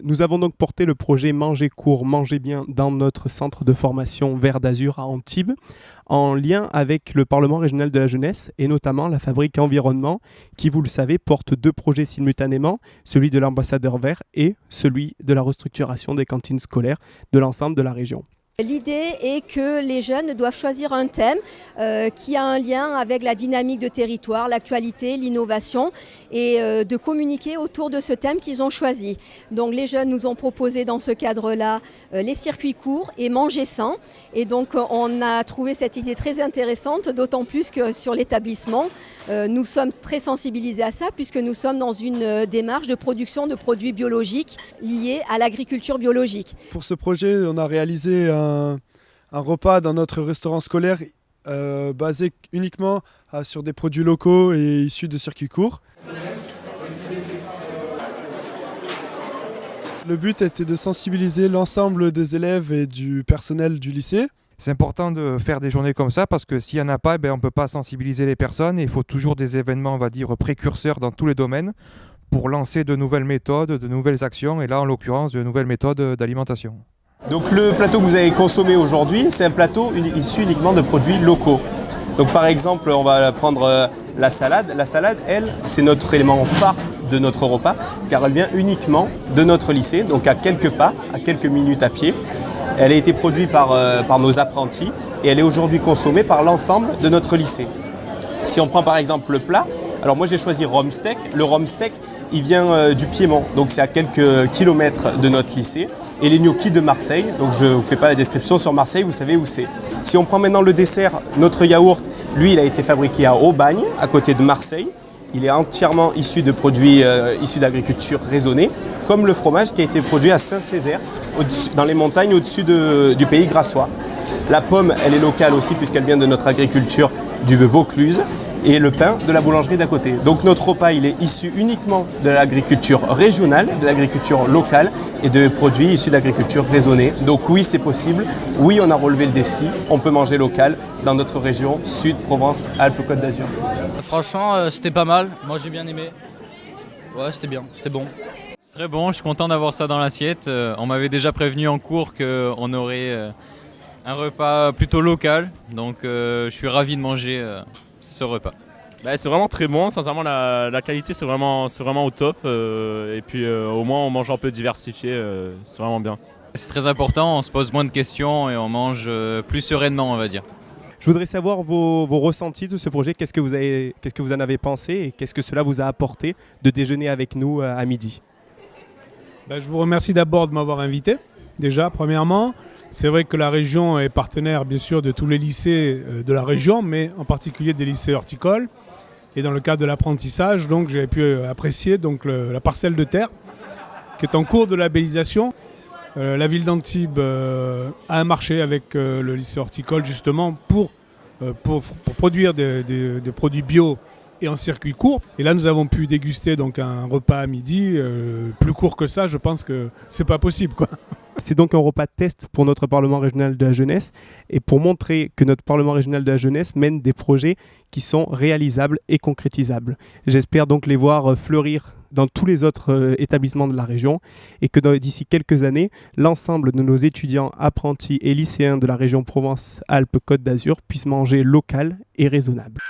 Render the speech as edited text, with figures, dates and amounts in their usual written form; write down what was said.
Nous avons donc porté le projet Manger court, manger bien dans notre centre de formation Vert d'Azur à Antibes, en lien avec le Parlement régional de la jeunesse et notamment la Fabrique Environnement qui, vous le savez, porte 2 projets simultanément, celui de l'ambassadeur vert et celui de la restructuration des cantines scolaires de l'ensemble de la région. L'idée est que les jeunes doivent choisir un thème qui a un lien avec la dynamique de territoire, l'actualité, l'innovation et de communiquer autour de ce thème qu'ils ont choisi. Donc les jeunes nous ont proposé dans ce cadre-là les circuits courts et manger sain. Et donc on a trouvé cette idée très intéressante, d'autant plus que sur l'établissement, nous sommes très sensibilisés à ça puisque nous sommes dans une démarche de production de produits biologiques liés à l'agriculture biologique. Pour ce projet, on a réalisé un repas dans notre restaurant scolaire basé uniquement sur des produits locaux et issus de circuits courts. Le but était de sensibiliser l'ensemble des élèves et du personnel du lycée. C'est important de faire des journées comme ça parce que s'il n'y en a pas, on ne peut pas sensibiliser les personnes et il faut toujours des événements, on va dire, précurseurs dans tous les domaines pour lancer de nouvelles méthodes, de nouvelles actions et là en l'occurrence de nouvelles méthodes d'alimentation. Donc le plateau que vous avez consommé aujourd'hui, c'est un plateau issu uniquement de produits locaux. Donc par exemple, on va prendre la salade. La salade, elle, c'est notre élément phare de notre repas car elle vient uniquement de notre lycée, donc à quelques pas, à quelques minutes à pied. Elle a été produite par nos apprentis et elle est aujourd'hui consommée par l'ensemble de notre lycée. Si on prend par exemple le plat, alors moi j'ai choisi rhum steak. Le rhum steak, il vient du Piémont, donc c'est à quelques kilomètres de notre lycée. Et les gnocchis de Marseille, donc je ne vous fais pas la description sur Marseille, vous savez où c'est. Si on prend maintenant le dessert, notre yaourt, lui il a été fabriqué à Aubagne, à côté de Marseille. Il est entièrement issu de produits issus d'agriculture raisonnée, comme le fromage qui a été produit à Saint-Césaire, dans les montagnes au-dessus du pays grassois. La pomme, elle est locale aussi puisqu'elle vient de notre agriculture du Vaucluse. Et le pain de la boulangerie d'à côté. Donc notre repas, il est issu uniquement de l'agriculture régionale, de l'agriculture locale et de produits issus d'agriculture raisonnée. Donc oui, c'est possible. Oui, on a relevé le défi. On peut manger local dans notre région, Sud, Provence, Alpes, Côte d'Azur. Franchement, c'était pas mal. Moi, j'ai bien aimé. Ouais, c'était bien, c'était bon. C'est très bon, je suis content d'avoir ça dans l'assiette. On m'avait déjà prévenu en cours qu'on aurait un repas plutôt local. Donc je suis ravi de manger ce repas. C'est vraiment très bon, sincèrement la qualité c'est vraiment au top et puis au moins on mange un peu diversifié, c'est vraiment bien. C'est très important, on se pose moins de questions et on mange plus sereinement on va dire. Je voudrais savoir vos ressentis de ce projet, qu'est-ce que vous en avez pensé et qu'est-ce que cela vous a apporté de déjeuner avec nous à midi. Je vous remercie d'abord de m'avoir invité, déjà premièrement. C'est vrai que la région est partenaire bien sûr de tous les lycées de la région, mais en particulier des lycées horticoles. Et dans le cadre de l'apprentissage, donc j'ai pu apprécier donc, la parcelle de terre qui est en cours de labellisation. La ville d'Antibes a un marché avec le lycée horticole justement pour produire des produits bio et en circuit court. Et là nous avons pu déguster donc, un repas à midi. Plus court que ça, je pense que c'est pas possible, quoi. C'est donc un repas test pour notre Parlement régional de la jeunesse et pour montrer que notre Parlement régional de la jeunesse mène des projets qui sont réalisables et concrétisables. J'espère donc les voir fleurir dans tous les autres établissements de la région et que d'ici quelques années, l'ensemble de nos étudiants, apprentis et lycéens de la région Provence-Alpes-Côte d'Azur puissent manger local et raisonnable.